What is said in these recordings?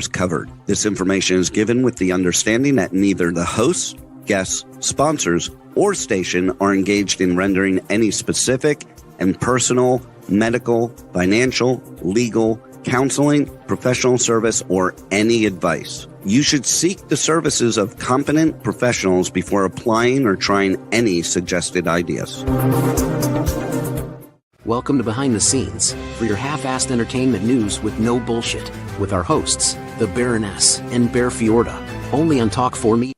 covered. This information is given with the understanding that neither the hosts, guests, sponsors, or station are engaged in rendering any specific and personal, medical, financial, legal, counseling, professional service, or any advice. You should seek the services of competent professionals before applying or trying any suggested ideas. Welcome to Behind the Scenes, for your half-assed entertainment news with no bullshit, with our hosts, the Baroness and Bear Fiorda, only on Talk 4 Me.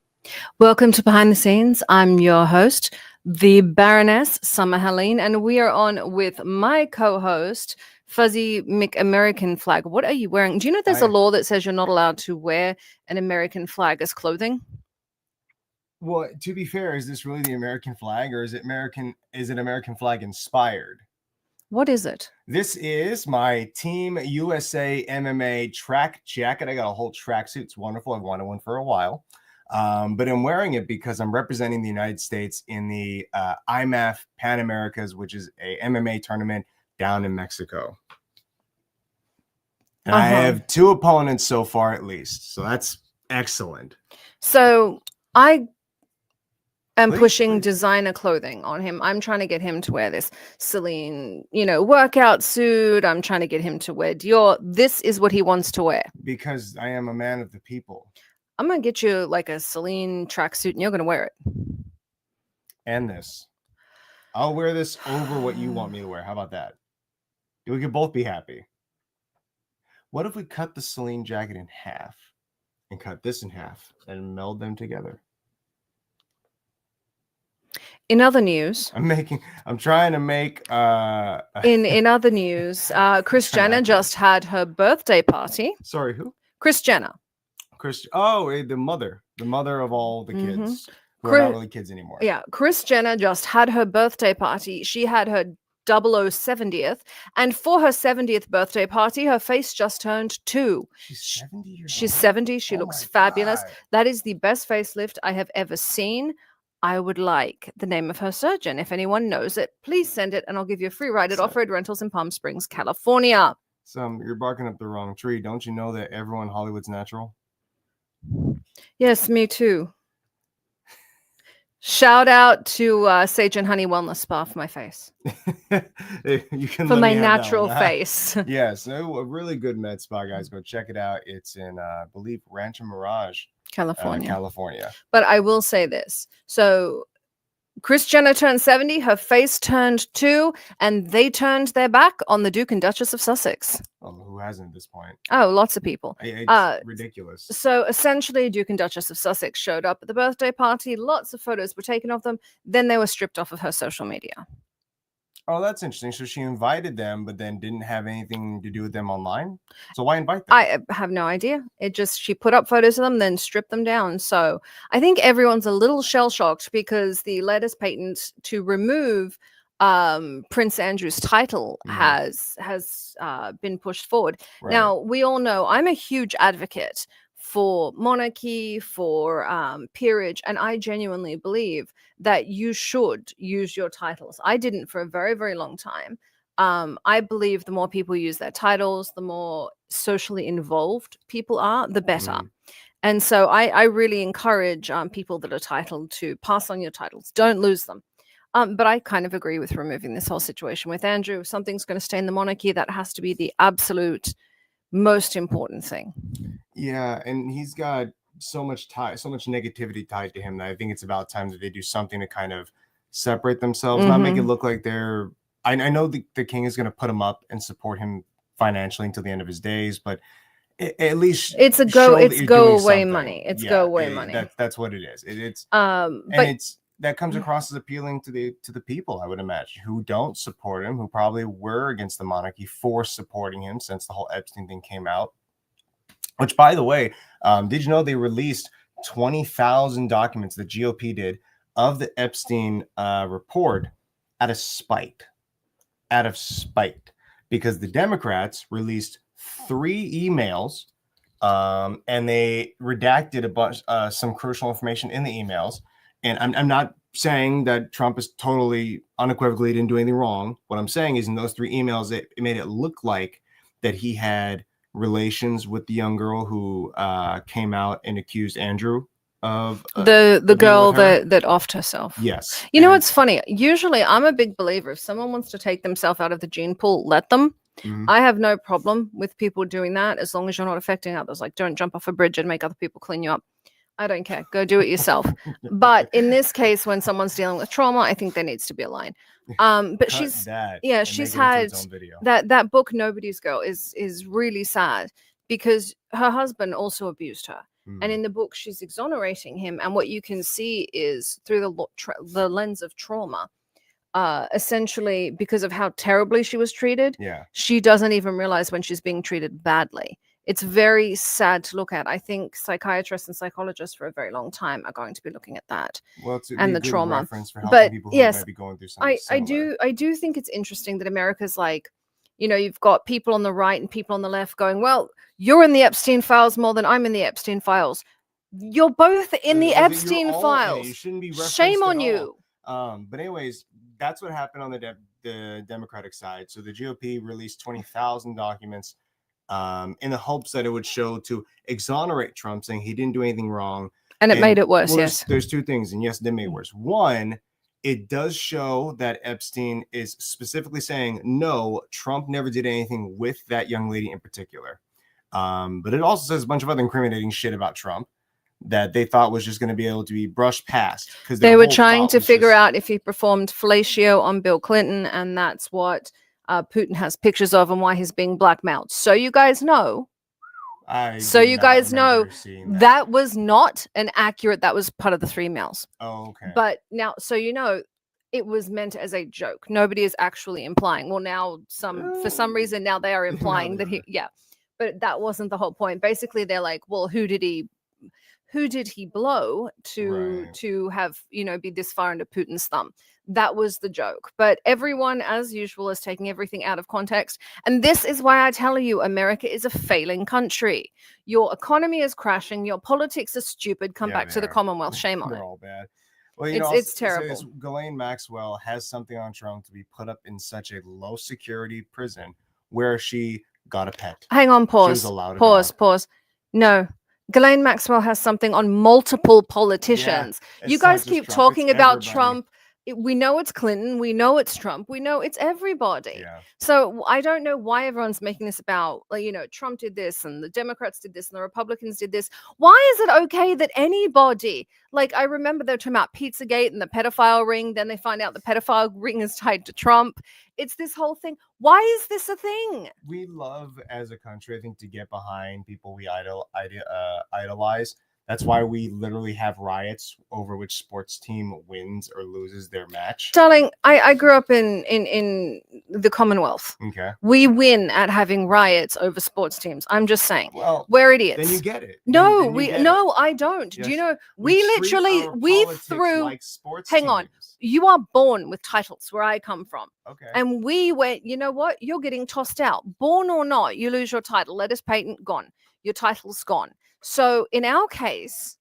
Welcome to Behind the Scenes. I'm your host, the Baroness, Summer Helene, and we are on with my co-host, Fuzzy McAmerican Flag. What are you wearing? Do you know there's a law that says you're not allowed to wear an American flag as clothing? Well, to be fair, is this really the American flag, or is it American flag inspired? What is it? This is my Team USA MMA track jacket. I got a whole tracksuit. It's wonderful. I've wanted one for a while. But I'm wearing it because I'm representing the United States in the IMAF Pan Americas, which is a MMA tournament down in Mexico. And I have 2 opponents so far, at least. So that's excellent. So I'm pushing designer clothing on him. I'm trying to get him to wear this Celine, workout suit. I'm trying to get him to wear Dior. This is what he wants to wear. Because I am a man of the people. I'm going to get you like a Celine tracksuit and you're going to wear it. And this. I'll wear this over what you want me to wear. How about that? We could both be happy. What if we cut the Celine jacket in half and cut this in half and meld them together? In other news, I'm trying to make in other news, Kris Jenner just had her birthday party. Sorry, who? Kris Jenner. The mother of all the kids. Who are not really kids anymore. Yeah, Kris Jenner just had her birthday party. She had her 70th, and for her 70th birthday party, her face just turned 2. She's 70 years old. She's 70. She looks fabulous. God. That is the best facelift I have ever seen. I would like the name of her surgeon. If anyone knows it, please send it, and I'll give you a free ride at Off-Road Rentals in Palm Springs, California. You're barking up the wrong tree. Don't you know that everyone in Hollywood's natural? Yes, me too. Shout out to Sage and Honey Wellness Spa for my face. You can for my natural face. Yes, a really good med spa, guys. Go check it out. It's in, I believe, Rancho Mirage, California. But I will say this. So Kris Jenner turned 70, her face turned 2, and they turned their back on the Duke and Duchess of Sussex. Well, who hasn't at this point? Oh, lots of people. It's ridiculous. So essentially, Duke and Duchess of Sussex showed up at the birthday party. Lots of photos were taken of them. Then they were stripped off of her social media. Oh, that's interesting. So she invited them, but then didn't have anything to do with them online. So why invite them? I have no idea. She put up photos of them, then stripped them down. So I think everyone's a little shell-shocked because the latest patent to remove Prince Andrew's title has been pushed forward. Right. Now, we all know I'm a huge advocate for monarchy, for peerage, and I genuinely believe that you should use your titles. I didn't for a very, very long time. I believe the more people use their titles, the more socially involved people are, the better. And so I really encourage people that are titled to pass on your titles. Don't lose them. But I kind of agree with removing this whole situation with Andrew. If something's going to stay in the monarchy, that has to be the absolute most important thing. Yeah, and he's got so much negativity tied to him that I think it's about time that they do something to kind of separate themselves, not make it look like they're. I know the king is going to put him up and support him financially until the end of his days, but at least it's go away money. It's go away money. That's what it is. It's that comes across as appealing to the people, I would imagine, who don't support him, who probably were against the monarchy for supporting him since the whole Epstein thing came out. Which, by the way, did you know they released 20,000 documents, the GOP did, of the Epstein report out of spite, because the Democrats released 3 emails and they redacted a bunch, some crucial information in the emails. And I'm not saying that Trump is totally unequivocally didn't do anything wrong. What I'm saying is in those 3 emails, it made it look like that he had relations with the young girl who came out and accused Andrew of the girl that offed herself. Yes. You know what's funny? Usually I'm a big believer, if someone wants to take themselves out of the gene pool, let them. I have no problem with people doing that as long as you're not affecting others. Like, don't jump off a bridge and make other people clean you up. I don't care. Go do it yourself. But in this case, when someone's dealing with trauma, I think there needs to be a line. But she's had that book, Nobody's Girl, is really sad because her husband also abused her. And in the book, she's exonerating him. And what you can see is through the lens of trauma, essentially because of how terribly she was treated. She doesn't even realize when she's being treated badly. It's very sad to look at. I think psychiatrists and psychologists for a very long time are going to be looking at that and the trauma. But yes, might be going through I do think it's interesting that America's like, you know, you've got people on the right and people on the left going, well, you're in the Epstein files more than I'm in the Epstein files. You're both in the Epstein files. Shame on you. But anyways, that's what happened on the Democratic side. So the GOP released 20,000 documents in the hopes that it would show to exonerate Trump, saying he didn't do anything wrong. And it made it worse, well, yes. There's two things, and yes, it did make it worse. One, it does show that Epstein is specifically saying, no, Trump never did anything with that young lady in particular. But it also says a bunch of other incriminating shit about Trump that they thought was just going to be able to be brushed past. Because they were trying to figure out if he performed fellatio on Bill Clinton, and that's what Putin has pictures of and why he's being blackmailed. So you guys know. That was not an accurate, that was part of the 3 mails. Oh, okay. But now, so you know, it was meant as a joke. Nobody is actually implying. Well, now for some reason, now they are implying that but that wasn't the whole point. Basically, they're like, well, who did he blow to have, you know, be this far into Putin's thumb? That was the joke. But everyone, as usual, is taking everything out of context. And this is why I tell you, America is a failing country. Your economy is crashing. Your politics are stupid. Come back to the Commonwealth. Shame on it. They're all bad. Well, it's terrible. Ghislaine Maxwell has something on Trump to be put up in such a low security prison where she got a pet. Hang on, pause. No. Ghislaine Maxwell has something on multiple politicians. You guys keep talking about Trump. We know it's Clinton. We know it's Trump. We know it's everybody. So I don't know why everyone's making this about, like, you know, Trump did this and the Democrats did this and the Republicans did this. Why is it okay that anybody, like, I remember they were talking about Pizzagate and the pedophile ring. Then they find out the pedophile ring is tied to Trump. It's this whole thing. Why is this a thing? We love, as a country, I think, to get behind people we idolize. That's why we literally have riots over which sports team wins or loses their match. Darling, I grew up in the Commonwealth. Okay. We win at having riots over sports teams. I'm just saying. Well, we're idiots. Then you get it. No, I don't. Yes. Do you know, we threw like sports hang teams. On. You are born with titles where I come from. Okay. And we went, you know what? You're getting tossed out. Born or not, you lose your title. Lettuce patent, gone. Your title's gone. So in our case,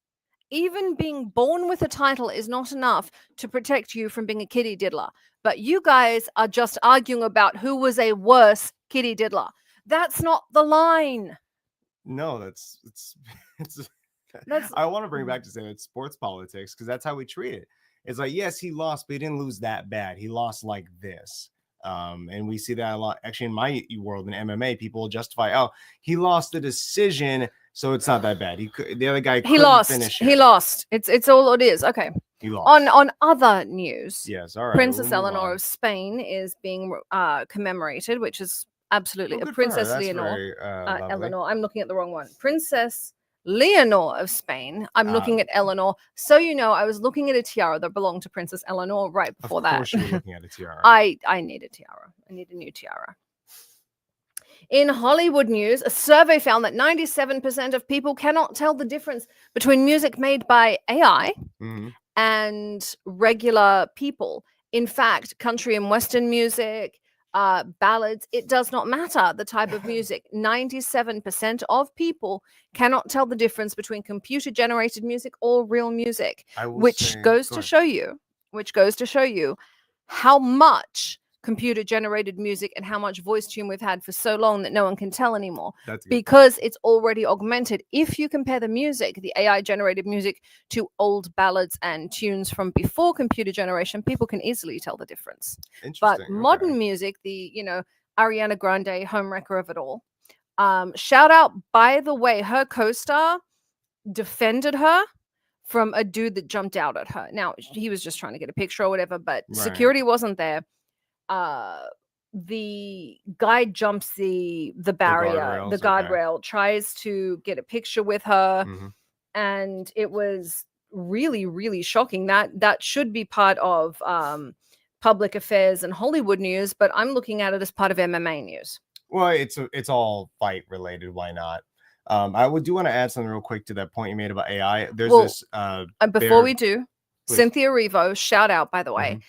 even being born with a title is not enough to protect you from being a kitty diddler. But you guys are just arguing about who was a worse kitty diddler. That's not the line. No, that's I want to bring back to say that sports politics, because that's how we treat it. It's like, yes, he lost, but he didn't lose that bad. He lost like this. And we see that a lot. Actually, in my world, in MMA, people justify, oh, he lost the decision, so it's not that bad. The other guy couldn't finish it. He lost. It's all it is. Okay. He lost. On other news, yes, all right. Princess Eleanor of Spain is being commemorated, which is absolutely a Princess Leonor. Eleanor. I'm looking at the wrong one. Princess Leonor of Spain. I'm looking at Eleanor. So you know, I was looking at a tiara that belonged to Princess Eleanor right before that. Of course you were looking at a tiara. I need a tiara. I need a new tiara. In Hollywood news, a survey found that 97% of people cannot tell the difference between music made by AI and regular people. In fact, country and Western music, ballads, it does not matter the type of music. 97% of people cannot tell the difference between computer generated music or real music, which goes to show you how much computer generated music and how much voice tune we've had for so long that no one can tell anymore, because it's already augmented. If you compare the music, the AI generated music, to old ballads and tunes from before computer generation, people can easily tell the difference. But modern music, the Ariana Grande, homewrecker of it all, shout out, by the way, her co-star defended her from a dude that jumped out at her. Now, he was just trying to get a picture or whatever, but security wasn't there. The guy jumps the barrier, the guardrail, tries to get a picture with her, and it was really, really shocking. That should be part of public affairs and Hollywood news, but I'm looking at it as part of MMA news. Well, it's all fight related. Why not? I do want to add something real quick to that point you made about AI. There's before we do, please. Cynthia Erivo, shout out, by the way,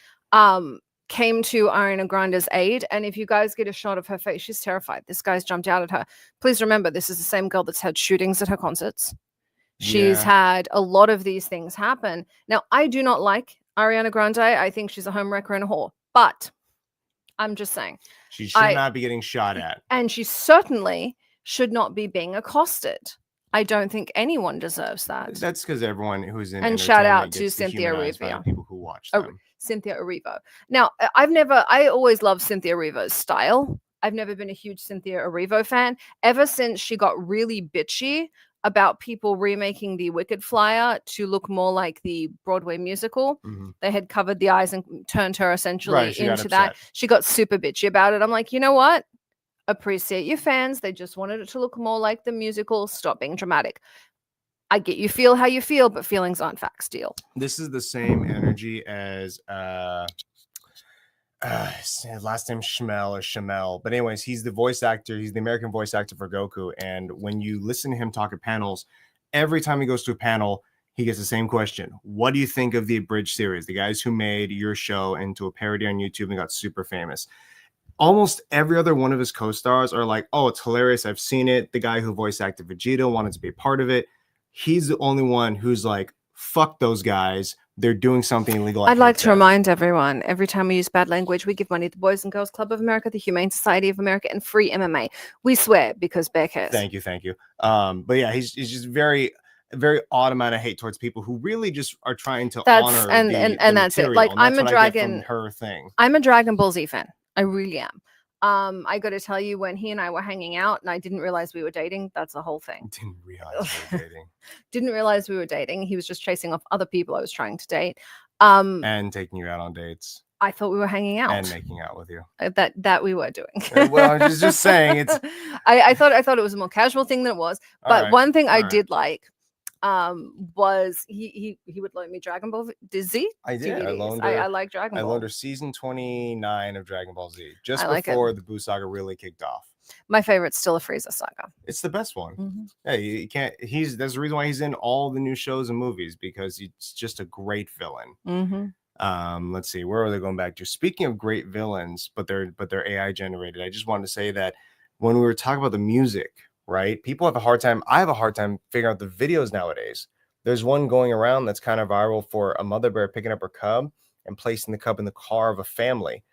came to Ariana Grande's aid. And if you guys get a shot of her face, she's terrified. This guy's jumped out at her. Please remember, this is the same girl that's had shootings at her concerts. She's had a lot of these things happen. Now, I do not like Ariana Grande. I think she's a homewrecker and a whore. But I'm just saying. She should not be getting shot at. And she certainly should not be being accosted. I don't think anyone deserves that. That's because everyone who's in and shout out to Cynthia Erivo, people who watch them. Cynthia Erivo. Now, I always loved Cynthia Erivo's style. I've never been a huge Cynthia Erivo fan. Ever since she got really bitchy about people remaking the Wicked flyer to look more like the Broadway musical. They had covered the eyes and turned her essentially into that. She got super bitchy about it. I'm like, you know what? Appreciate your fans. They just wanted it to look more like the musical. Stop being dramatic. I get you feel how you feel, but feelings aren't facts, deal. This is the same energy as last name Shamel. But anyways, he's the voice actor. He's the American voice actor for Goku. And when you listen to him talk at panels, every time he goes to a panel, he gets the same question. What do you think of the abridged series? The guys who made your show into a parody on YouTube and got super famous. Almost every other one of his co-stars are like, oh, it's hilarious. I've seen it. The guy who voice acted Vegeta wanted to be a part of it. He's the only one who's like, fuck those guys. They're doing something illegal. I'd like to remind everyone, every time we use bad language, we give money to the Boys and Girls Club of America, the Humane Society of America, and Free MMA. We swear because Bear cares. Thank you. But yeah, he's just very, very odd amount of hate towards people who really just are trying to honor and that's it. Like, I'm a Dragon. Her thing. I'm a Dragon Ball Z fan. I really am. I got to tell you, when he and I were hanging out and I didn't realize we were dating, that's a whole thing. Didn't realize we were dating. Didn't realize we were dating. He was just chasing off other people I was trying to date. And taking you out on dates. I thought we were hanging out. And making out with you. That we were doing. Well, I was just saying it's I thought it was a more casual thing than it was. But one thing I did like was he would loan me Dragon Ball Z. I did. DVDs. I like Dragon Ball. I loaned her season 29 of Dragon Ball Z just before the Buu saga really kicked off. My favorite's still a Frieza saga. It's the best one. Yeah, you can't. There's the reason why he's in all the new shows and movies, because he's just a great villain. Let's see, where are they going back to? Speaking of great villains, but they're AI generated. I just wanted to say that when we were talking about the music, right? People have a hard time. I have a hard time figuring out the videos nowadays. There's one going around that's kind of viral for a mother bear picking up her cub and placing the cub in the car of a family.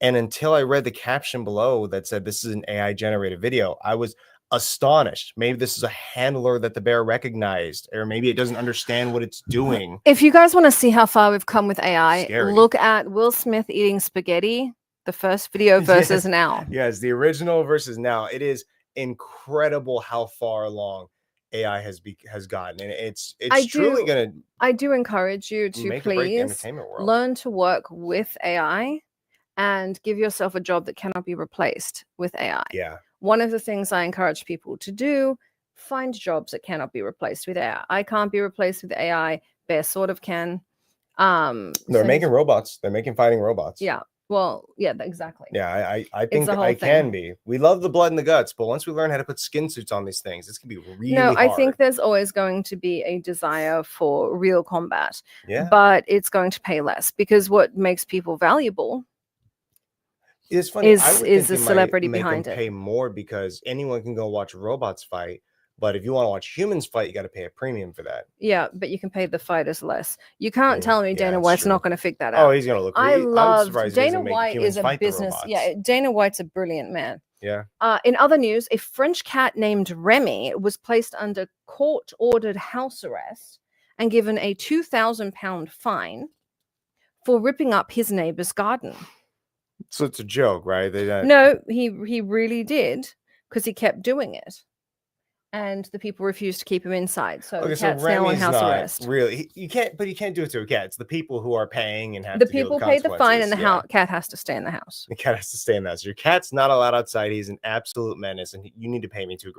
And until I read the caption below that said this is an AI generated video, I was astonished. Maybe this is a handler that the bear recognized, or maybe it doesn't understand what it's doing. If you guys want to see how far we've come with AI, look at Will Smith eating spaghetti, the first video versus now. Yes, the original versus now. It is incredible how far along AI has gotten, and it's truly gonna. I do encourage you to please learn to work with AI and give yourself a job that cannot be replaced with AI. Yeah. One of the things I encourage people to do: find jobs that cannot be replaced with AI. I can't be replaced with AI. Bear sort of can. They're making robots. They're making fighting robots. Yeah. Well, yeah, exactly. Yeah, I think I can be. We love the blood and the guts, but once we learn how to put skin suits on these things, it's gonna be really hard. I think there's always going to be a desire for real combat. Yeah. But it's going to pay less, because what makes people valuable is funny. Is the celebrity behind it. Pay more because anyone can go watch robots fight. But if you want to watch humans fight, you got to pay a premium for that. Yeah, but you can pay the fighters less. You can't tell me Dana that's White's true. not going to figure that out. Oh, he's going to look. I love surprised Dana he doesn't make White humans is a fight the business. robots. Yeah, Dana White's a brilliant man. Yeah. In other news, a French cat named Remy was placed under court-ordered house arrest and given a £2,000 fine for ripping up his neighbor's garden. So it's a joke, right? No, he really did, because he kept doing it. And the people refused to keep him inside. So the cat's now on house arrest. Really, you can't do it to a cat. It's the people who are paying and have the to deal people with pay the fine, and consequences. the cat has to stay in the house. The cat has to stay in the house. Your cat's not allowed outside. He's an absolute menace, and you need to pay me $2,000.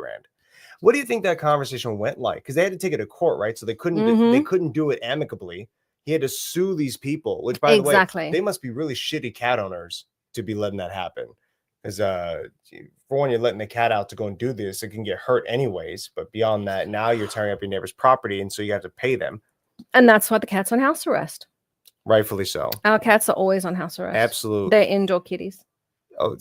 What do you think that conversation went like? Because they had to take it to court, right? So they couldn't do it amicably. He had to sue these people. Which, by the way, they must be really shitty cat owners to be letting that happen. Because for when you're letting the cat out to go and do this, it can get hurt anyways. But beyond that, now you're tearing up your neighbor's property, and so you have to pay them. And that's why the cat's on house arrest. Rightfully so. Our cats are always on house arrest. Absolutely. They're indoor kitties. Oh,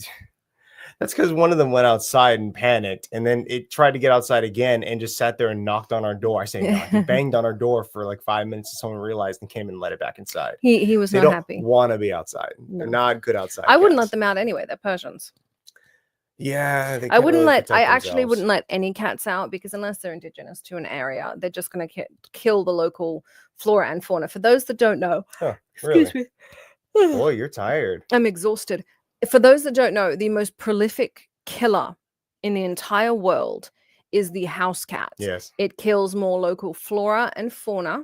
that's because one of them went outside and panicked, and then it tried to get outside again and just sat there and knocked on our door. I say knocked, he banged on our door for like 5 minutes, and someone realized and came and let it back inside. He was not happy. They don't want to be outside. No. They're not good outside. I wouldn't let them out anyway. They're Persians. Yeah, I actually wouldn't let any cats out, because unless they're indigenous to an area, they're just going to kill the local flora and fauna. For those that don't know, excuse me. Boy, you're tired. I'm exhausted. For those that don't know, the most prolific killer in the entire world is the house cat. Yes. It kills more local flora and fauna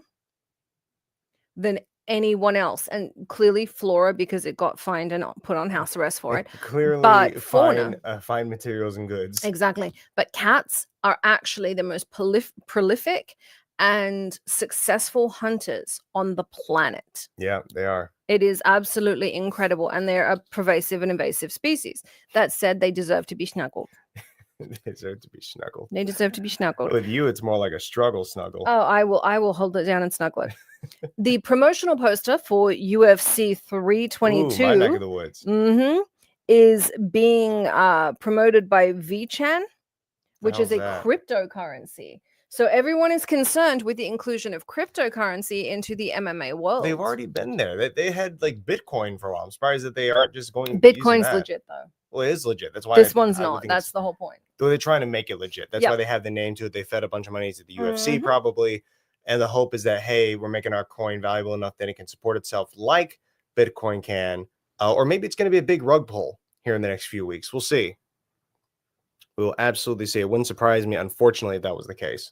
than anyone else, and clearly flora, because it got fined and put on house arrest for it. Clearly, but fauna, fine materials and goods. Exactly. But cats are actually the most prolific and successful hunters on the planet. Yeah, they are. It is absolutely incredible, and they're a pervasive and invasive species. That said, they deserve to be snuggled. They deserve to be snuggled. They deserve to be snuggled. With you, it's more like a struggle snuggle. Oh, I will hold it down and snuggle it. The promotional poster for UFC 322 my neck of the woods. Is being promoted by VChan, which is a cryptocurrency. So everyone is concerned with the inclusion of cryptocurrency into the MMA world. They've already been there. They had like Bitcoin for a while. I'm surprised that they aren't just going. Bitcoin's legit though. Well, it is legit. That's why this one's not. That's the whole point. They're trying to make it legit. That's why they have the name to it. They fed a bunch of money to the UFC probably. And the hope is that, hey, we're making our coin valuable enough that it can support itself like Bitcoin can. Or maybe it's going to be a big rug pull here in the next few weeks. We'll see. We will absolutely see. It wouldn't surprise me, unfortunately, if that was the case.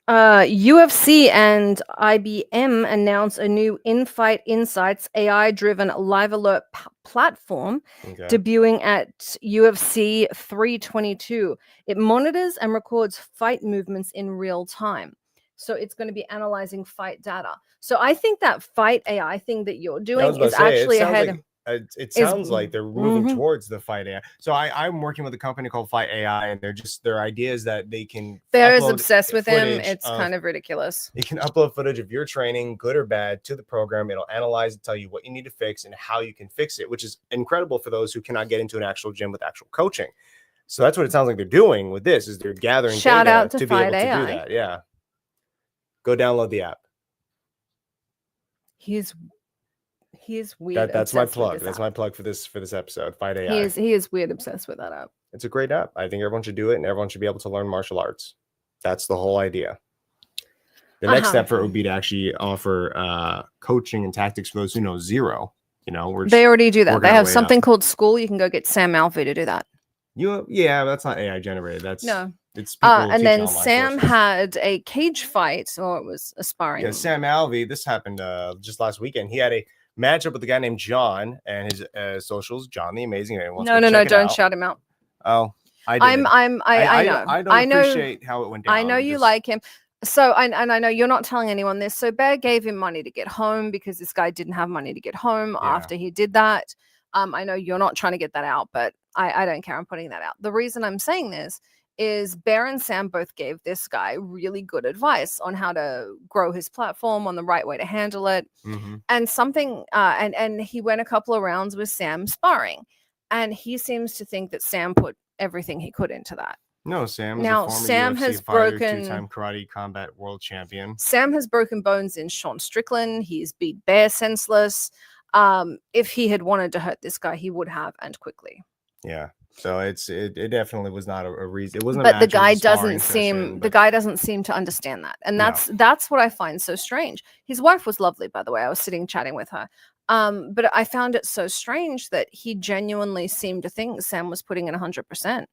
UFC and IBM announced a new In-Fight Insights AI-driven live alert platform debuting at UFC 322. It monitors and records fight movements in real time. So it's going to be analyzing fight data. So I think that fight AI thing that you're doing is actually ahead. It sounds like they're moving towards the Fight AI. So I'm working with a company called Fight AI, and their idea is that they can. Bear is obsessed with him. It's kind of ridiculous. You can upload footage of your training, good or bad, to the program. It'll analyze and tell you what you need to fix and how you can fix it, which is incredible for those who cannot get into an actual gym with actual coaching. So that's what it sounds like they're doing with this. Is they're gathering shout data out to be Fight able AI. to do that. Yeah. Go download the app. He's weird. That's my plug. That's my plug for this episode. Fight AI. He is weird obsessed with that app. It's a great app. I think everyone should do it, and everyone should be able to learn martial arts. That's the whole idea. The next step for it would be to actually offer coaching and tactics for those who know zero. They already do that. They have something called School. You can go get Sam Alvey to do that. That's not AI generated. It's and then Sam had a cage fight, or it was a sparring. Yeah, Sam Alvey. This happened just last weekend. He had a matchup with a guy named John, and his socials, John the Amazing. No, don't shout him out. Oh, I don't appreciate how it went down. I know you like him. So, and I know you're not telling anyone this. So Bear gave him money to get home because this guy didn't have money to get home after he did that. I know you're not trying to get that out, but I don't care. I'm putting that out. The reason I'm saying this is Bear and Sam both gave this guy really good advice on how to grow his platform, on the right way to handle it. And something, and he went a couple of rounds with Sam sparring, and he seems to think that Sam put everything he could into that. No, Sam is Now, a former Sam UFC has fighter, broken two-time karate combat world champion. Sam has broken bones in Sean Strickland. He's beat Bear senseless. If he had wanted to hurt this guy, he would have, and quickly. Yeah. So it definitely was not a reason. It wasn't. But the a guy match, it was a doesn't sparring seem session, the but guy doesn't seem to understand that, and No. that's what I find so strange. His wife was lovely, by the way. I was sitting chatting with her, but I found it so strange that he genuinely seemed to think Sam was putting in 100%.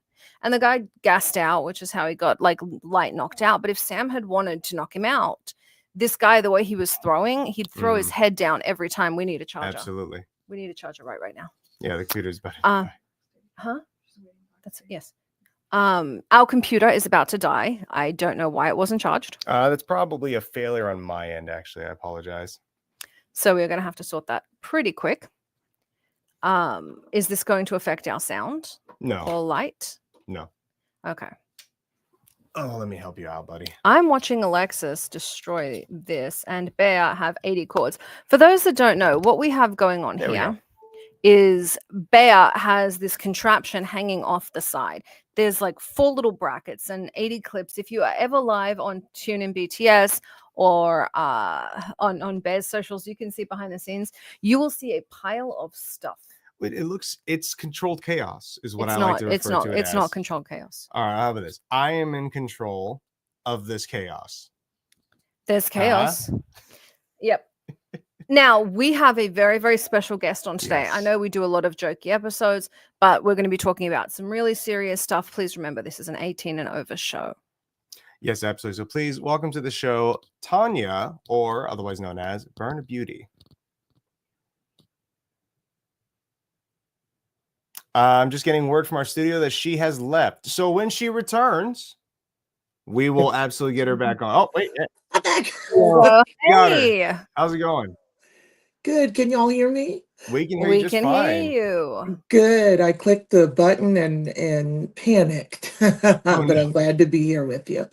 And the guy gassed out, which is how he got like light knocked out. But if Sam had wanted to knock him out, this guy, the way he was throwing, he'd throw his head down every time. We need a charger. absolutely. We need a charger right now. Yeah, the computer's better. Huh? That's yes. Our computer is about to die. I don't know why it wasn't charged. That's probably a failure on my end, actually. I apologize. So we're going to have to sort that pretty quick. Is this going to affect our sound? No. Or light? No. Okay. Oh, let me help you out, buddy. I'm watching Alexis destroy this and Bear have 80 chords. For those that don't know, what we have going on here is Bear has this contraption hanging off the side. There's like 4 little brackets and 80 clips. If you are ever live on TuneIn BTS or on Bear's socials, you can see behind the scenes, you will see a pile of stuff. It's controlled chaos is what It's I not, like to refer to it It's as. not controlled chaos. All right, how about this? I am in control of this chaos. There's chaos. Yep. Now, we have a very, very special guest on today. Yes. I know we do a lot of jokey episodes, but we're going to be talking about some really serious stuff. Please remember, this is an 18 and over show. Yes, absolutely. So please welcome to the show, Tonya, or otherwise known as Burn Beauty. I'm just getting word from our studio that she has left. So when she returns, we will absolutely get her back on. Oh, wait. I'm back. Hey. How's it going? Good. Can y'all hear me? We can hear you just fine. Hear you. Good. I clicked the button and panicked, but no. I'm glad to be here with you.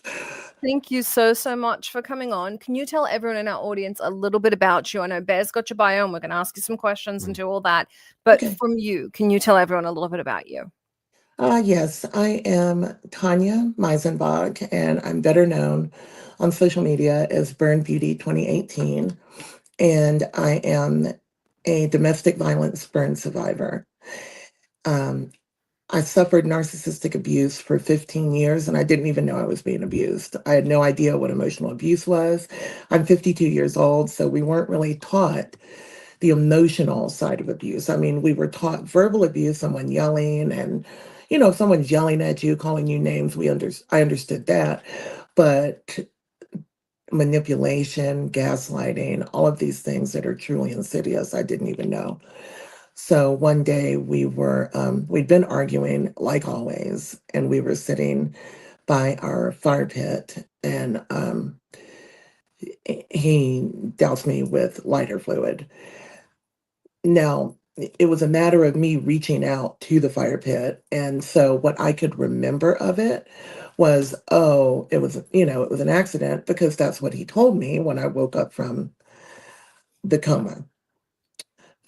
Thank you so much for coming on. Can you tell everyone in our audience a little bit about you? I know Bear's got your bio and we're going to ask you some questions and do all that. But from you, can you tell everyone a little bit about you? Yes, I am Tonya Meisenbach, and I'm better known on social media as Burn Beauty 2018. And I am a domestic violence burn survivor. I suffered narcissistic abuse for 15 years, and I didn't even know I was being abused. I had no idea what emotional abuse was. I'm 52 years old, so we weren't really taught the emotional side of abuse. I mean, we were taught verbal abuse, someone yelling, and, you know, if someone's yelling at you, calling you names, I understood that. But manipulation, gaslighting, all of these things that are truly insidious, I didn't even know. So one day we'd been arguing like always, and we were sitting by our fire pit, and he doused me with lighter fluid. Now, it was a matter of me reaching out to the fire pit. And so what I could remember of it was, it was an accident, because that's what he told me when I woke up from the coma.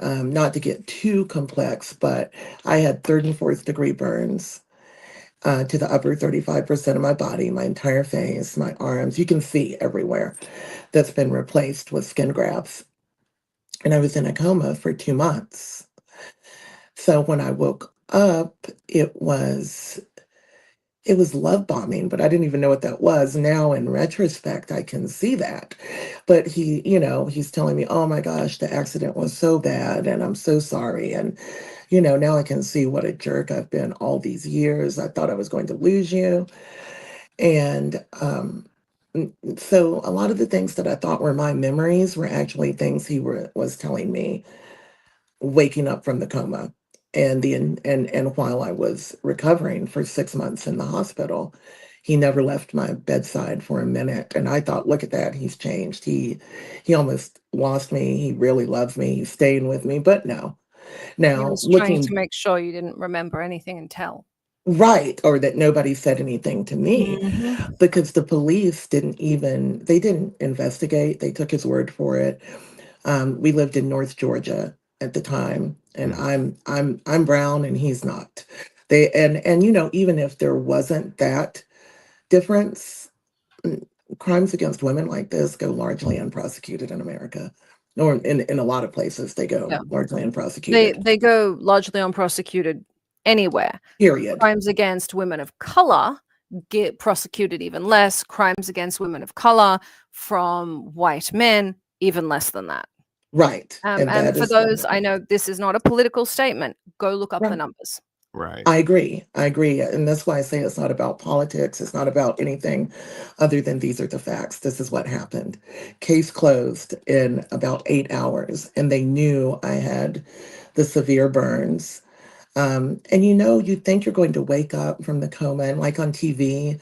Not to get too complex, but I had 3rd and 4th degree burns to the upper 35% of my body, my entire face, my arms. You can see everywhere that's been replaced with skin grafts. And I was in a coma for 2 months. So when I woke up, it was love bombing, but I didn't even know what that was. Now, in retrospect, I can see that. But he's telling me, oh my gosh, the accident was so bad and I'm so sorry. And, now I can see what a jerk I've been all these years. I thought I was going to lose you. And so a lot of the things that I thought were my memories were actually things he was telling me waking up from the coma. And while I was recovering for 6 months in the hospital, he never left my bedside for a minute. And I thought, look at that, he's changed. He almost lost me. He really loves me. He's staying with me. But no. Now, he was trying to make sure you didn't remember anything and tell. Right, or that nobody said anything to me, because the police didn't investigate. They took his word for it. We lived in North Georgia at the time, and I'm brown and he's not. And even if there wasn't that difference, crimes against women like this go largely unprosecuted in America, or in a lot of places they go largely unprosecuted. They go largely unprosecuted anywhere. Period. Crimes against women of color get prosecuted even less. Crimes against women of color from white men, even less than that. Right. And for those, I know this is not a political statement. Go look up the numbers. Right. I agree. And that's why I say it's not about politics. It's not about anything other than these are the facts. This is what happened. Case closed in about 8 hours, and they knew I had the severe burns. And you'd think you're going to wake up from the coma, and like on TV,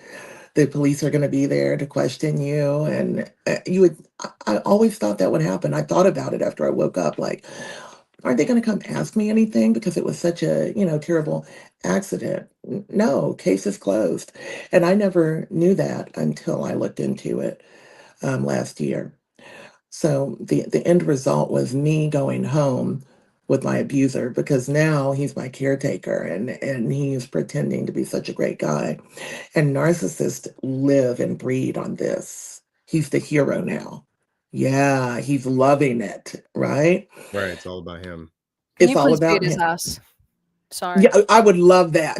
the police are going to be there to question you. And I always thought that would happen. I thought about it after I woke up, like, aren't they going to come ask me anything because it was such a, terrible accident? No, case is closed. And I never knew that until I looked into it last year. So the end result was me going home with my abuser, because now he's my caretaker, and he's pretending to be such a great guy. And narcissists live and breed on this. He's the hero now. Yeah, he's loving it, right? Right. It's all about him. Can It's you all please about beat his him. ass? Sorry. Yeah, I would love that.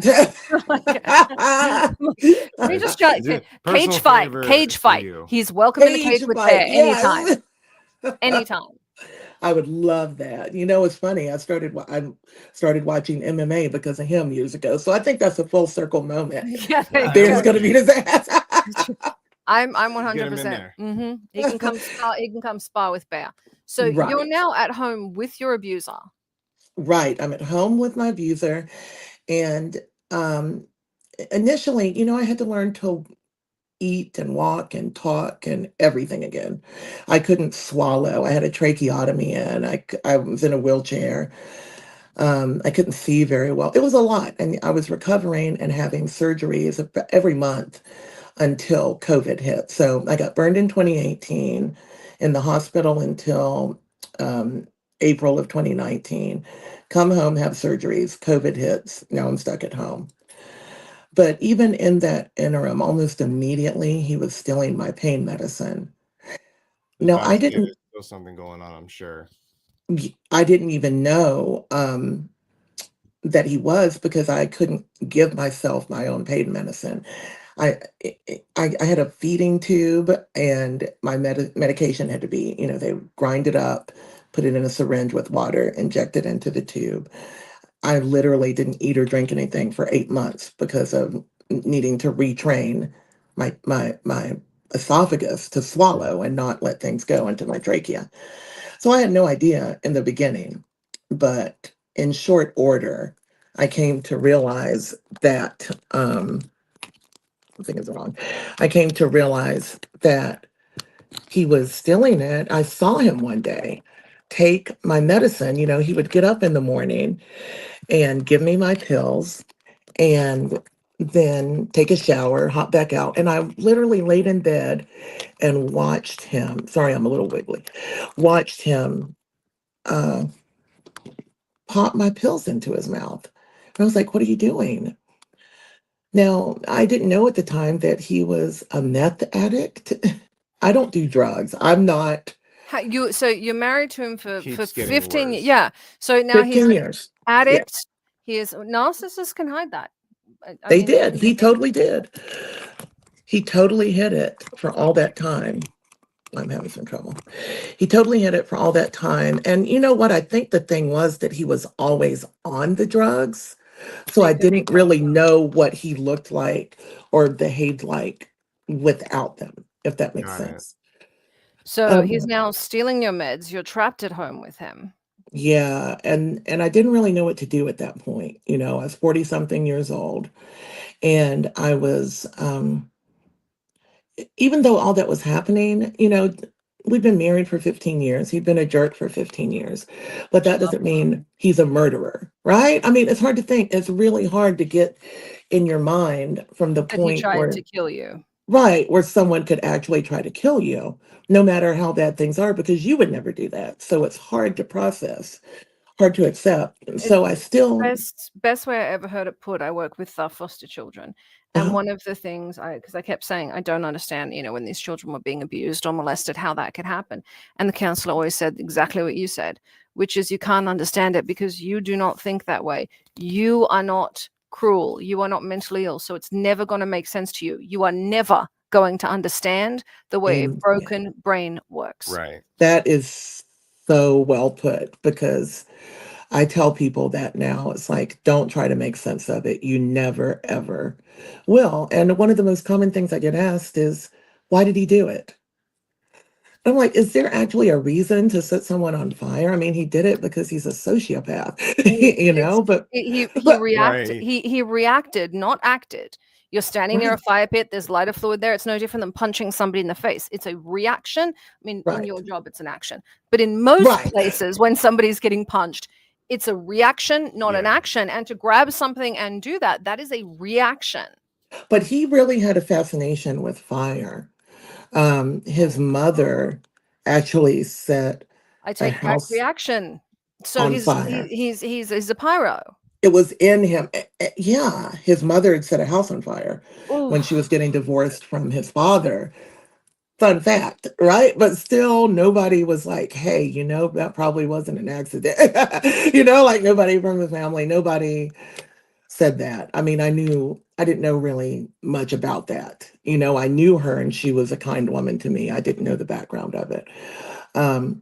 We just got cage fight. Cage fight. He's welcome in the cage with Bear anytime. Anytime. I would love that. It's funny. I started watching MMA because of him years ago. So I think that's a full circle moment. Yeah, Bear's gonna beat his ass. I'm 100%. Mm-hmm. He can come spar with Bear. So you're now at home with your abuser. Right. I'm at home with my abuser. And initially, I had to learn to eat and walk and talk and everything again. I couldn't swallow. I had a tracheotomy in. I was in a wheelchair. I couldn't see very well. It was a lot. And I was recovering and having surgeries every month until COVID hit. So I got burned in 2018, in the hospital until April of 2019. Come home, have surgeries, COVID hits. Now I'm stuck at home. But even in that interim, almost immediately, he was stealing my pain medicine. No, I didn't. There's still something going on, I'm sure. I didn't even know that he was, because I couldn't give myself my own pain medicine. I had a feeding tube, and my medication had to be, they grind it up, put it in a syringe with water, inject it into the tube. I literally didn't eat or drink anything for 8 months because of needing to retrain my esophagus to swallow and not let things go into my trachea. So I had no idea in the beginning, but in short order, I came to realize that something is wrong. I came to realize that he was stealing it. I saw him one day take my medicine. He would get up in the morning and give me my pills, and then take a shower, hop back out. And I literally laid in bed and watched him. Sorry, I'm a little wiggly. Watched him pop my pills into his mouth. And I was like, what are you doing? Now, I didn't know at the time that he was a meth addict. I don't do drugs. I'm not. So you're married to him for 15 years. Yeah. So now 15 he's years. addict. Yeah. He is narcissists can hide that. They did. He totally did. He totally hid it for all that time. I'm having some trouble. He totally hid it for all that time. And you know what? I think the thing was that he was always on the drugs. So I didn't really know what he looked like or behaved like without them, if that makes sense. So he's now stealing your meds. You're trapped at home with him. Yeah. And I didn't really know what to do at that point. I was 40 something years old, and I was, even though all that was happening, we've been married for 15 years. He'd been a jerk for 15 years, but that doesn't mean he's a murderer, right? I mean, it's hard to think. It's really hard to get in your mind from the point he tried to kill you. Right, where someone could actually try to kill you, no matter how bad things are, because you would never do that. So it's hard to process hard to accept. So I still, best way I ever heard it put. I work with foster children, and one of the things because I kept saying I don't understand, when these children were being abused or molested, how that could happen. And the counselor always said exactly what you said, which is you can't understand it because you do not think that way. You are not cruel. You are not mentally ill. So it's never going to make sense to you. You are never going to understand the way a broken brain works. Right. That is so well put, because I tell people that now. It's like, don't try to make sense of it. You never, ever will. And one of the most common things I get asked is, why did he do it? I'm like, is there actually a reason to set someone on fire? I mean, he did it because he's a sociopath, but he but reacted. Right. He reacted, not acted. You're standing near a fire pit. There's lighter fluid there. It's no different than punching somebody in the face. It's a reaction. I mean, in your job, it's an action. But in most places, when somebody's getting punched, it's a reaction, not an action. And to grab something and do that, that is a reaction. But he really had a fascination with fire. His mother actually set I a take back house reaction. So on he's fire. he's a pyro. It was in him. Yeah, his mother had set a house on fire when she was getting divorced from his father. Fun fact, right? But still, nobody was like, hey, that probably wasn't an accident. Like nobody from the family, nobody said that. I mean, I didn't know really much about that. I knew her and she was a kind woman to me. I didn't know the background of it.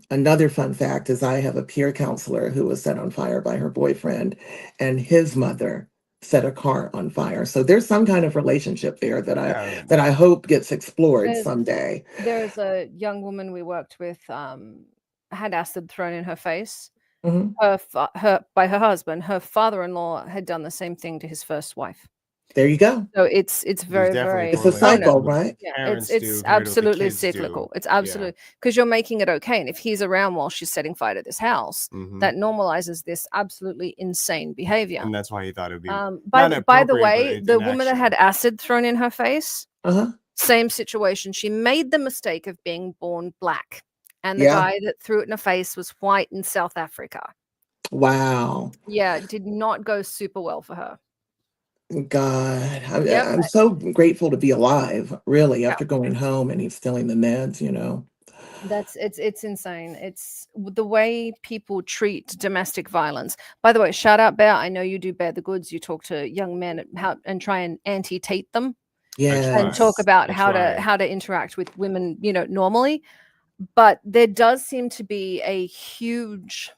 Another fun fact is I have a peer counselor who was set on fire by her boyfriend, and his mother set a car on fire. So there's some kind of relationship there that I hope gets explored someday. There's a young woman we worked with, had acid thrown in her face. By her husband. Her father-in-law had done the same thing to his first wife. There you go. So it's very, very. It's a cycle, right? Yeah, it's absolutely cyclical. It's absolutely, because you're making it okay. And if he's around while she's setting fire to this house, that normalizes this absolutely insane behavior. And that's why he thought it would be. By the way, the woman that had acid thrown in her face, same situation. She made the mistake of being born black. And the guy that threw it in her face was white in South Africa. Wow. Yeah, it did not go super well for her. God, I'm so grateful to be alive, really, after going home and he's stealing the meds, It's insane. It's the way people treat domestic violence. By the way, shout out Bear. I know you do Bear the Goods. You talk to young men and try and anti-tate them. Yeah. And talk about how to interact with women, normally. But there does seem to be a huge.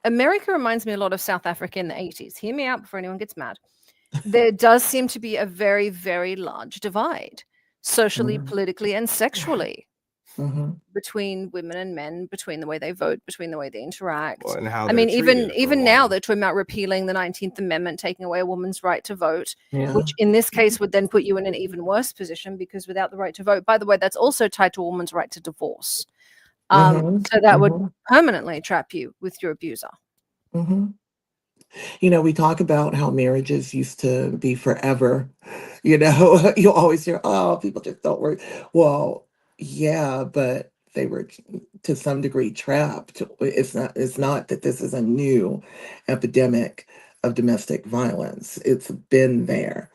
America reminds me a lot of South Africa in the 80s. Hear me out before anyone gets mad. There does seem to be a very, very large divide, socially, politically, and sexually, between women and men, between the way they vote, between the way they interact. Well, and how I mean, even now they're talking about repealing the 19th Amendment, taking away a woman's right to vote, which in this case would then put you in an even worse position, because without the right to vote, by the way, that's also tied to a woman's right to divorce. So that would permanently trap you with your abuser. We talk about how marriages used to be forever. You always hear, oh, people just don't work. Well, yeah, but they were to some degree trapped. It's not that this is a new epidemic of domestic violence. It's been there.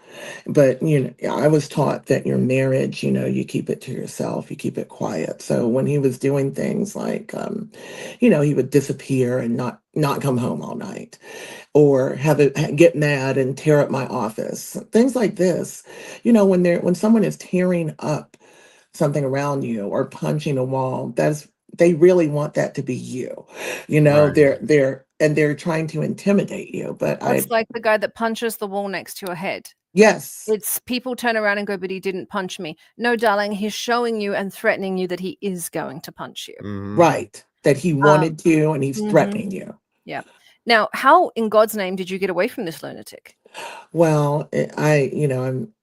But, I was taught that your marriage, you keep it to yourself, you keep it quiet. So when he was doing things like, he would disappear and not come home all night, or get mad and tear up my office, things like this. When someone is tearing up something around you or punching a wall, they really want that to be you. They're trying to intimidate you. But it's like the guy that punches the wall next to your head. Yes. It's people turn around and go, but he didn't punch me. No, darling, he's showing you and threatening you that he is going to punch you. Right. That he wanted to, and he's threatening you. Yeah. Now, how in God's name did you get away from this lunatic? Well, I'm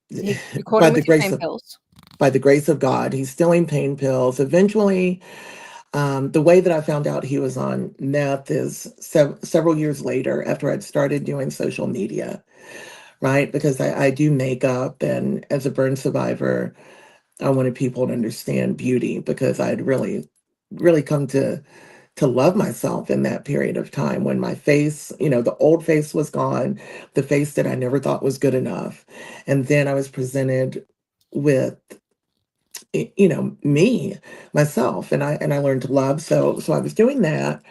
you caught him with your pain pills. By the grace of God, he's stealing pain pills. Eventually, the way that I found out he was on meth is several years later, after I'd started doing social media, right? Because I do makeup, and as a burn survivor, I wanted people to understand beauty, because I'd really, really come to to love myself in that period of time when my face, the old face was gone, the face that I never thought was good enough. And then I was presented with, me, myself, and I learned to love. So I was doing that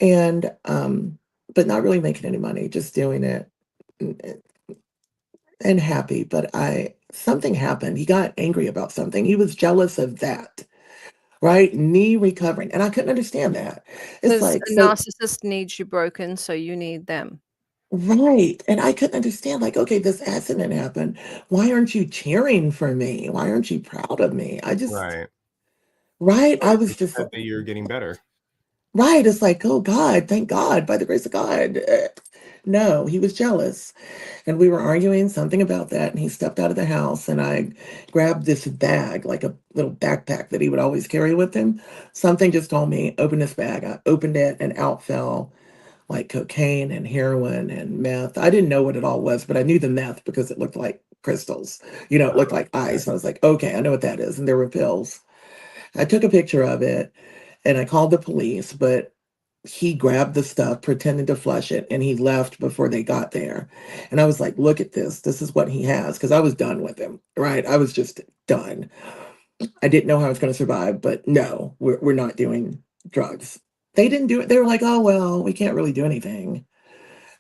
and, but not really making any money, just doing it and, and happy. But something happened. He got angry about something. He was jealous of that. Right? Me recovering. And I couldn't understand that. It's Because like, a so, narcissist needs you broken, so you need them. right. And I couldn't understand, like, okay, this accident happened. Why aren't you cheering for me? Why aren't you proud of me? Right. Right. Or I even was just, that you're getting better. right. It's like, oh God, thank God, by the grace of God. No, he was jealous. And we were arguing something about that. And he stepped out of the house and I grabbed this bag, like a little backpack that he would always carry with him. Something just told me, open this bag. I opened it and out fell like cocaine and heroin and meth. I didn't know what it all was, but I knew the meth because it looked like crystals. It looked like Okay. ice. I was like, okay, I know what that is. And there were pills. I took a picture of it and I called the police, but he grabbed the stuff, pretended to flush it, and he left before they got there. And I was like, look at this. This is what he has. Because I was done with him, right? I was just done. I didn't know how I was going to survive, but no, we're not doing drugs. They didn't do it. They were like, oh, well, we can't really do anything.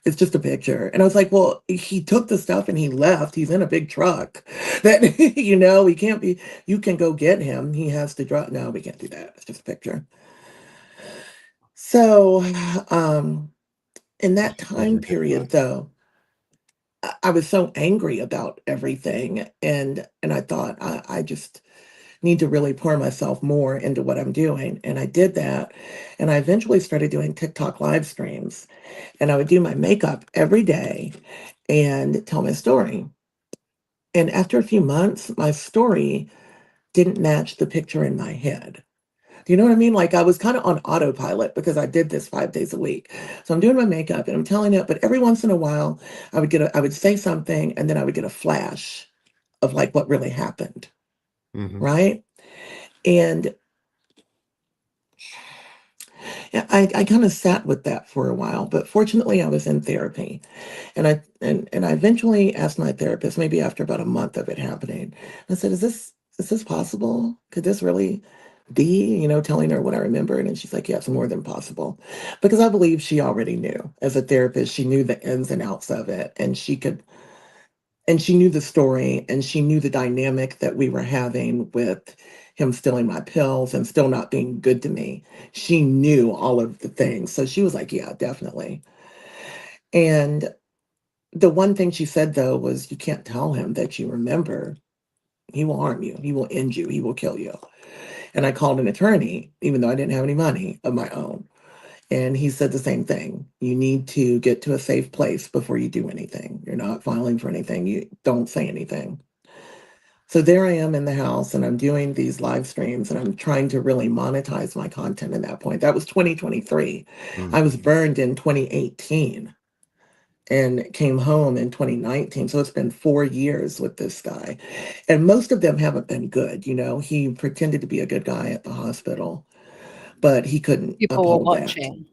It's just a picture. And I was like, well, he took the stuff and he left. He's in a big truck that, he can't be, you can go get him. He has to drop. No, we can't do that. It's just a picture. So, in that time period, though, I was so angry about everything. And I thought, I just need to really pour myself more into what I'm doing. And I did that. And I eventually started doing TikTok live streams. And I would do my makeup every day and tell my story. And after a few months, my story didn't match the picture in my head. Do you know what I mean? Like I was kind of on autopilot because I did this 5 days a week. So I'm doing my makeup and I'm telling it, but every once in a while I would say something and then I would get a flash of like what really happened. Mm-hmm. Right. And yeah, I kind of sat with that for a while, but fortunately I was in therapy. And I eventually asked my therapist, maybe after about a month of it happening, I said, is this possible? Could this really be, telling her what I remembered? And she's like, yeah, it's more than possible. Because I believe she already knew. As a therapist, she knew the ins and outs of it. And she knew the story and she knew the dynamic that we were having with him stealing my pills and still not being good to me. She knew all of the things. So she was like, yeah, definitely. And the one thing she said, though, was you can't tell him that you remember. He will harm you. He will end you. He will kill you. And I called an attorney, even though I didn't have any money of my own. And he said the same thing. You need to get to a safe place before you do anything. You're not filing for anything. You don't say anything. So there I am in the house and I'm doing these live streams and I'm trying to really monetize my content at that point. That was 2023. I was burned in 2018 and came home in 2019. So it's been 4 years with this guy. And most of them haven't been good. He pretended to be a good guy at the hospital, but he couldn't People were uphold that. watching.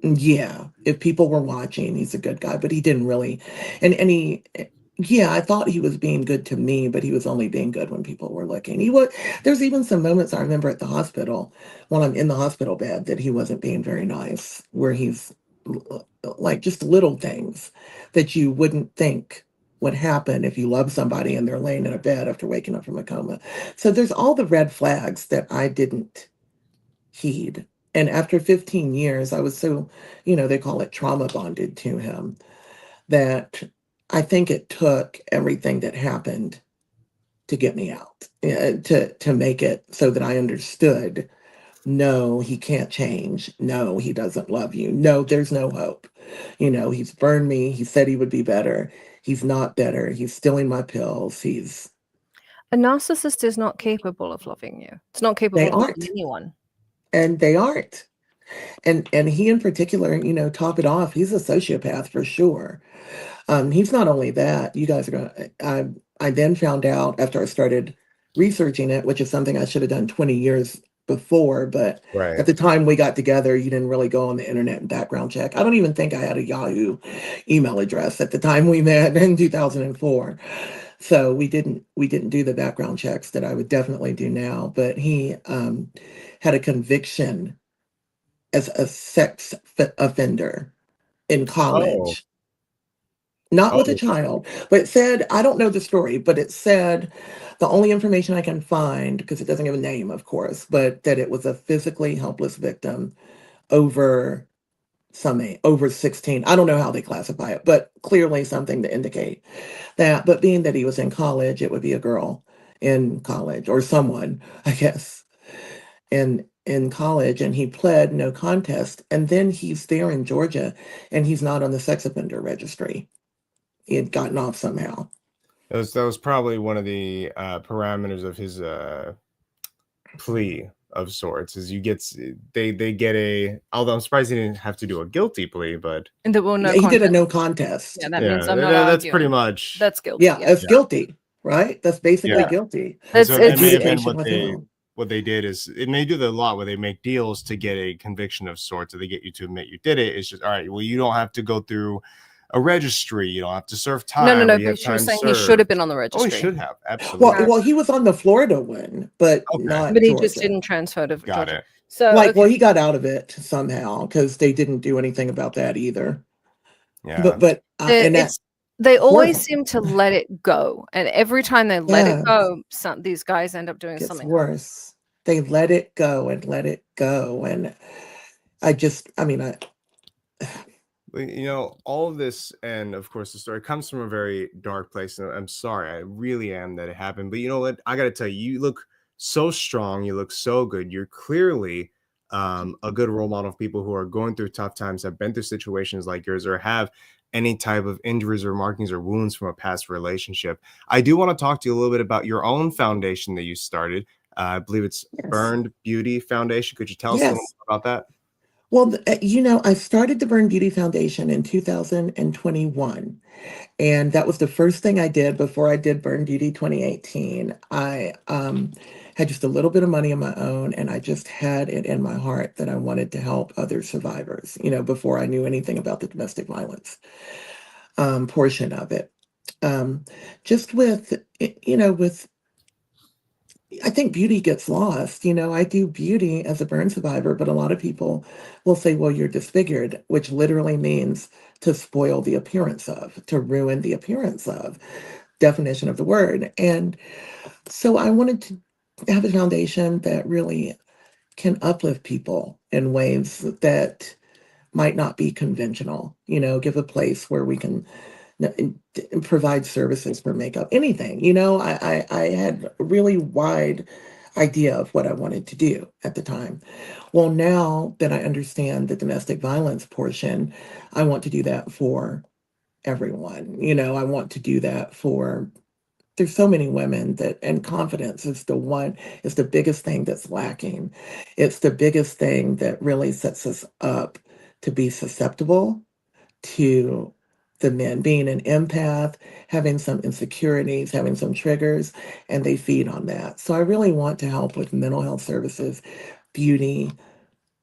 Yeah, if people were watching, he's a good guy, but he didn't really. And I thought he was being good to me, but he was only being good when people were looking. There's even some moments I remember at the hospital while I'm in the hospital bed that he wasn't being very nice, where he's like just little things that you wouldn't think would happen if you love somebody and they're laying in a bed after waking up from a coma. So there's all the red flags that I didn't heed. And after 15 years, I was so, they call it trauma bonded to him, that I think it took everything that happened to get me out, to make it so that I understood, no, he can't change. No, he doesn't love you. No, there's no hope. He's burned me. He said he would be better. He's not better. He's stealing my pills. A narcissist is not capable of loving you. It's not capable They of loving aren't. anyone. And they aren't. And he in particular, top it off, he's a sociopath for sure. He's not only that, you guys are gonna I then found out after I started researching it, which is something I should have done 20 years before, but Right. at the time we got together, you didn't really go on the internet and background check. I don't even think I had a Yahoo email address at the time we met in 2004. So we didn't do the background checks that I would definitely do now. But he had a conviction as a offender in Oh, college, not with a oh, child, but it said, I don't know the story, but it said the only information I can find, because it doesn't give a name, of course, but that it was a physically helpless victim over over 16. I don't know how they classify it, but clearly something to indicate that. But being that he was in college, it would be a girl in college or someone, I guess, in college, and he pled no contest. And then he's there in Georgia and he's not on the sex offender registry. He had gotten off somehow. that was probably one of the parameters of his plea of sorts. Is they get a, although I'm surprised he didn't have to do a guilty plea, but And there will no He did a contest. no contest. Yeah, that means I'm not that's arguing. pretty much That's guilty. Yeah, it's guilty, right? That's basically Yeah. guilty. And so that may have been Adjudication what they did is, and they do that a lot where they make deals to get a conviction of sorts, so they get you to admit you did it. It's just, all right, well, you don't have to go through a registry, you don't have to serve time. No. or you have But you're time saying he served. should have been on the Oh, registry. he should have, absolutely. Well, he was on the Florida one, but Okay. not But he Georgia. just didn't transfer to Got Georgia. it. So Like, well, he got out of it somehow because they didn't do anything about that either. Yeah. But and that they always horrible. seem to let it go, and every time they let it go, these guys end up doing gets something worse. They let it go and let it go, and you know, all of this, and of course the story comes from a very dark place, and I'm sorry, I really am that it happened, but you know what, I gotta tell you, you look so strong, you look so good, you're clearly a good role model of people who are going through tough times, have been through situations like yours, or have any type of injuries or markings or wounds from a past relationship. I do want to talk to you a little bit about your own foundation that you started. I believe it's Burned Beauty Foundation. Could you tell us a little more about that? Well, I started the Burn Beauty Foundation in 2021, and that was the first thing I did before I did Burn Beauty 2018. I had just a little bit of money of my own, and I just had it in my heart that I wanted to help other survivors, before I knew anything about the domestic violence portion of it. Just with, I think beauty gets lost. I do beauty as a burn survivor, but a lot of people will say, well, you're disfigured, which literally means to spoil the appearance of, to ruin the appearance of, definition of the word. And so I wanted to have a foundation that really can uplift people in ways that might not be conventional, give a place where we can provide services for makeup, anything. I had a really wide idea of what I wanted to do at the time. Well, now that I understand the domestic violence portion, I want to do that for everyone. I want to do that for, there's so many women and confidence is the biggest thing that's lacking. It's the biggest thing that really sets us up to be susceptible to the men, being an empath, having some insecurities, having some triggers, and they feed on that. So I really want to help with mental health services, beauty,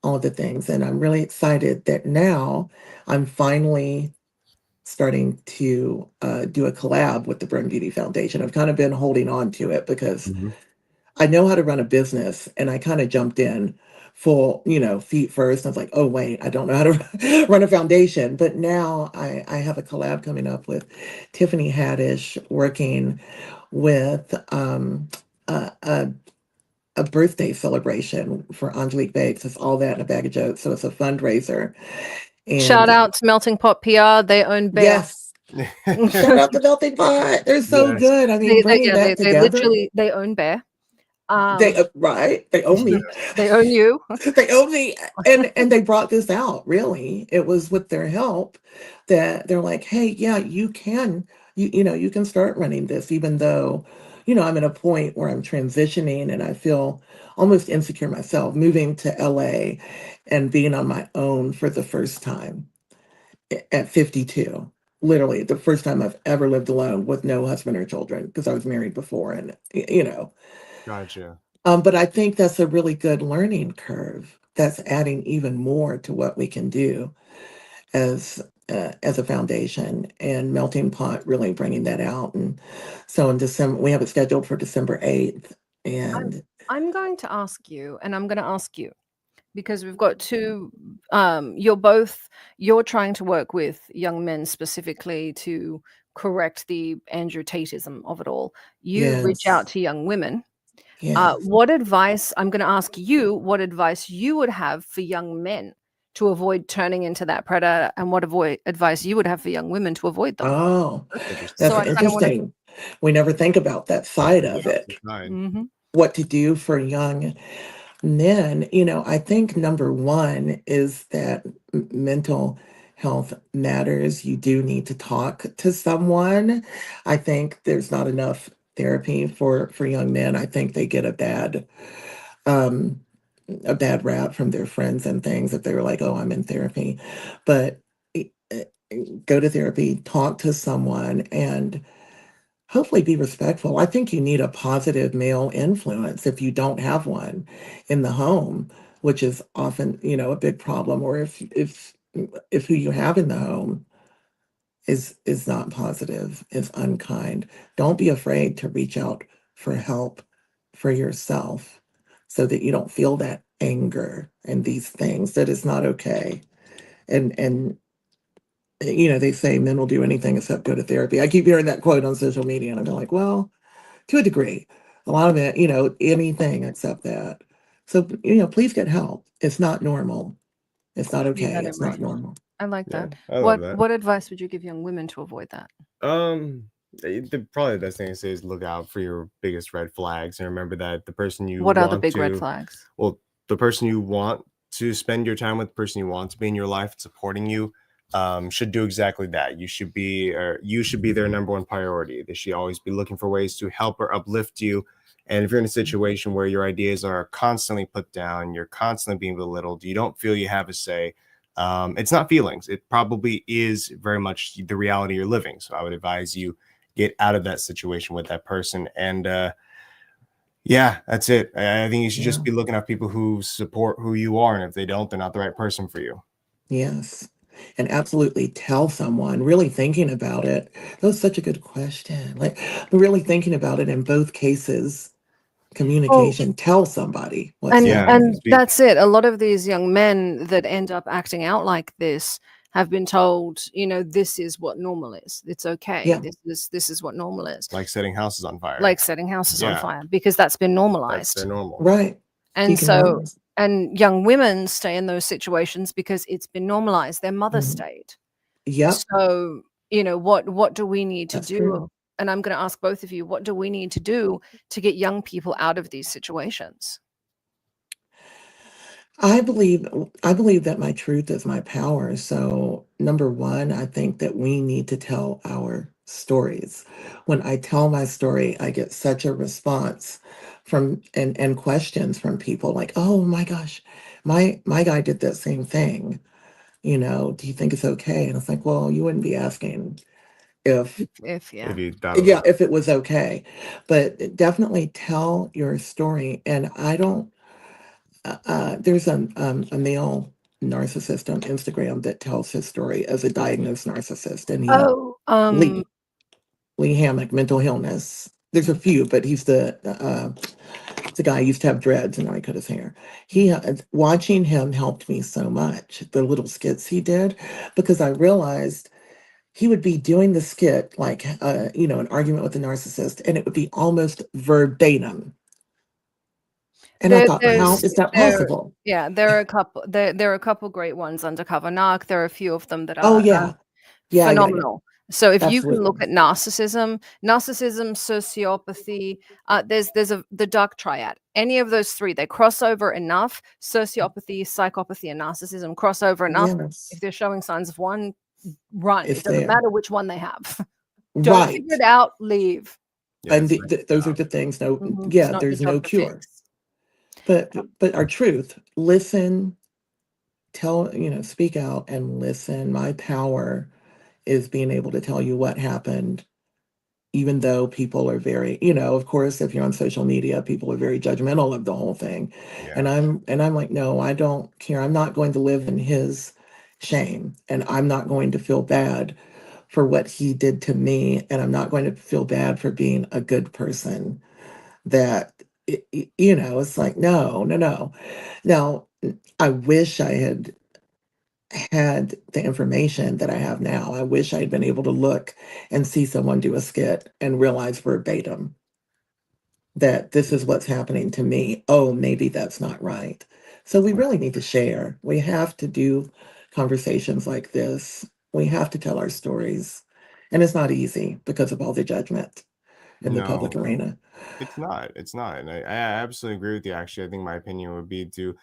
all the things. And I'm really excited that now I'm finally starting to do a collab with the Burn Beauty Foundation. I've kind of been holding on to it because I know how to run a business, and I kind of jumped in full, feet first. I was like, oh, wait, I don't know how to run a foundation. But now I have a collab coming up with Tiffany Haddish, working with a birthday celebration for Angelique Bakes. It's all that in a bag of jokes. So it's a fundraiser. And shout out to Melting Pot PR. They own Bear. Yes. Shout out to Melting Pot. They're so good. I mean, bringing that together. Literally, they own Bear. They own me. They own you. They own me. And they brought this out, really. It was with their help that they're like, hey, yeah, you can start running this, even though, I'm at a point where I'm transitioning and I feel almost insecure myself, moving to LA and being on my own for the first time at 52. Literally the first time I've ever lived alone with no husband or children, because I was married before, and Gotcha. But I think that's a really good learning curve. That's adding even more to what we can do as a foundation, and Melting Pot really bringing that out. And so in December, we have it scheduled for December 8th. I'm And I'm going to ask you, and I'm going to ask you because we've got two. You're trying to work with young men specifically to correct the Andrew Tateism of it all. You reach out yes, to young women. yes. What advice? I'm going to ask you what advice you would have for young men to avoid turning into that predator, and what advice you would have for young women to avoid them. Oh, That's interesting. So that's I kind of want to. interesting. We never think about that side Yeah, of it. fine. Hmm. What to do for young men. I think number one is that mental health matters. You do need to talk to someone. I think there's not enough therapy for young men. I think they get um a bad rap from their friends and things if they're like, oh, I'm in therapy. But eh, go to therapy, talk to someone, and hopefully be respectful. I think you need a positive male influence if you don't have one in the home, which is often, a big problem. Or if who you have in the home is not positive, is unkind. Don't be afraid to reach out for help for yourself so that you don't feel that anger and these things, that is not okay. And they say men will do anything except go to therapy. I keep hearing that quote on social media, and I'm like, well, to a degree, a lot of it, anything except that. So, please get help. It's not normal. It's not Keep okay. that in It's not mind. normal. I like Yeah, that. I love What that. what advice would you give young women to avoid that? Probably the best thing to say is look out for your biggest red flags, and remember that the person you What are the want big red to, flags? well, the person you want to spend your time with, the person you want to be in your life, supporting you, should do exactly that. You should be their number one priority. They should always be looking for ways to help or uplift you. And if you're in a situation where your ideas are constantly put down, you're constantly being belittled, you don't feel you have a say. It's not feelings. It probably is very much the reality you're living. So I would advise you get out of that situation with that person. And yeah, that's it. I think you should Yeah. just be looking at people who support who you are. And if they don't, they're not the right person for you. Yes. And absolutely tell someone, really thinking about it. That was such a good question. Like, really thinking about it in both cases, Well, communication, tell somebody what's and Yeah, and happening. speak. that's it. A lot of these young men that end up acting out like this have been told, this is what normal is. It's okay. Yeah, This is what normal is. Like setting houses on fire. Like setting houses on Yeah, fire because that's been that's their normalized. normal. right. You And can so normalize. and young women stay in those situations because it's been normalized. Their mother Mhm. stayed. Yep, So, what do we need to that's do? true. And I'm going to ask both of you, what do we need to do to get young people out of these situations? I believe I believe that my truth is my power. So number one, I think that we need to tell our stories. When I tell my story, I get such a response from and questions from people like, "Oh my gosh, my guy did that same thing. Do you think it's okay?" And it's like, "Well, you wouldn't be asking if If If yeah. you thought it was yeah, okay. if it was okay." But definitely tell your story. And I don't there's a male narcissist on Instagram that tells his story as a diagnosed narcissist, and Oh, Lee Hammock, mental illness. There's a few, but he's the guy who used to have dreads and now he cut his hair. Watching him helped me so much. The little skits he did, because I realized he would be doing the skit like an argument with a narcissist, and it would be almost verbatim. And I there thought, how there's is that there possible? yeah, there are a couple great ones, Undercover Narc. There are a few of them that Oh are yeah, yeah. phenomenal. So if you can look Absolutely. at narcissism, sociopathy, there's the dark triad. Any of those three, they cross over enough. Sociopathy, psychopathy, and narcissism cross over enough. If Yes, they're showing signs of one, run. It it's doesn't there. matter which one they have. Don't figure Right. it out. Leave. Yeah, And it's like those are the things, no, It's yeah, not your there's no job to cure. fix. But our truth, listen, speak out and listen. My power is being able to tell you what happened. even though people are very, of course, if you're on social media, people are very judgmental of the whole thing. Yeah. And I'm like, no, I don't care. I'm not going to live in his shame, and I'm not going to feel bad for what he did to me, and I'm not going to feel bad for being a good person. That it's like, no, no, no. Now, I wish I had the information that I have now. I wish I had been able to look and see someone do a skit and realize verbatim that this is what's happening to me. Oh, maybe that's not right. So we really need to share. We have to do conversations like this. We have to tell our stories. And it's not easy because of all the judgment in the public No, arena. it's not. It's not. And I absolutely agree with you. Actually, I think my opinion would be to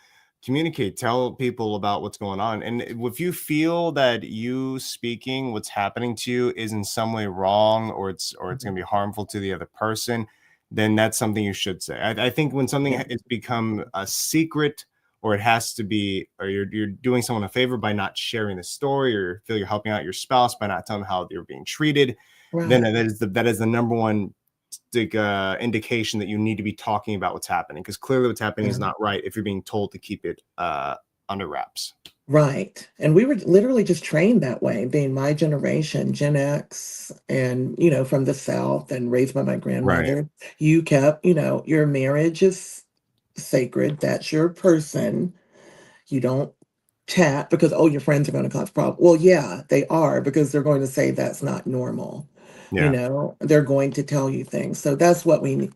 communicate, tell people about what's going on. And if you feel that you speaking what's happening to you is in some way wrong, or it's going to be harmful to the other person, then that's something you should say. I think when something has become a secret, or it has to be, or you're doing someone a favor by not sharing the story, or feel you're helping out your spouse by not telling them how they're being treated, then that is the number one indication that you need to be talking about what's happening, because clearly what's happening is not right if you're being told to keep it under wraps. Right. And we were literally just trained that way, being my generation, Gen X, and, from the South and raised by my grandmother. Right. You kept, your marriage is sacred. That's your person. You don't chat because, your friends are going to cause problems. Well, yeah, they are, because they're going to say that's not normal. Yeah. They're going to tell you things. So that's what we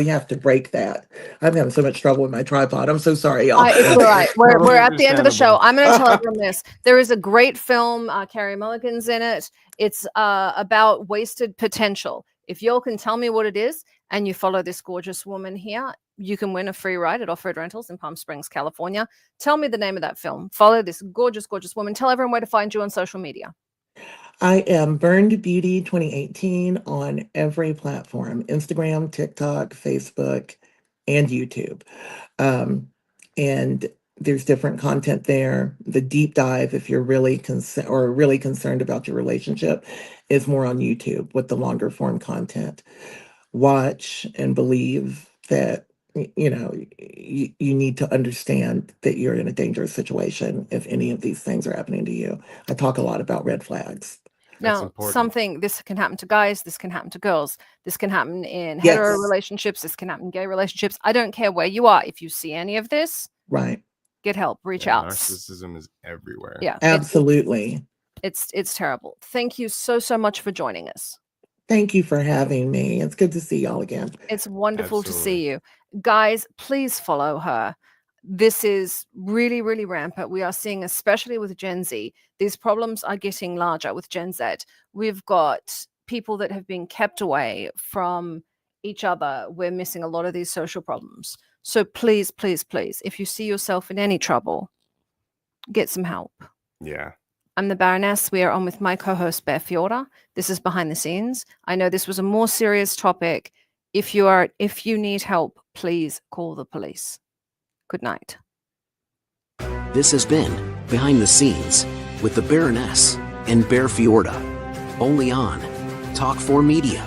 have to break that. I'm having so much trouble with my tripod. I'm so sorry, y'all. It's all right. We're at the end of the show. I'm going to tell everyone this. There is a great film, Carey Mulligan's in it. It's about wasted potential. If y'all can tell me what it is and you follow this gorgeous woman here, you can win a free ride at Off-Road Rentals in Palm Springs, California. Tell me the name of that film. Follow this gorgeous, gorgeous woman. Tell everyone where to find you on social media. I am Burned Beauty 2018 on every platform: Instagram, TikTok, Facebook, and YouTube. And there's different content there. The deep dive, if you're really concerned about your relationship, is more on YouTube with the longer form content. Watch and believe that you need to understand that you're in a dangerous situation if any of these things are happening to you. I talk a lot about red flags. Now, this can happen to guys, this can happen to girls, this can happen in hetero relationships, this can happen in gay relationships. I don't care where you are. If you see any of this, right, get help, reach out. Narcissism is everywhere. Yeah, absolutely. It's terrible. Thank you so much for joining us. Thank you for having me. It's good to see y'all again. It's wonderful to see you. Guys, please follow her. This is really, really rampant. We are seeing, especially with Gen Z, these problems are getting larger with Gen Z. We've got people that have been kept away from each other. We're missing a lot of these social problems. So please, please, please, if you see yourself in any trouble, get some help. Yeah. I'm the Baroness. We are on with my co-host, Bear Fiorda. This is Behind the Scenes. I know this was a more serious topic. If you need help, please call the police. Good night. This has been Behind the Scenes with the Baroness and Bear Fiorda. Only on Talk 4 Media.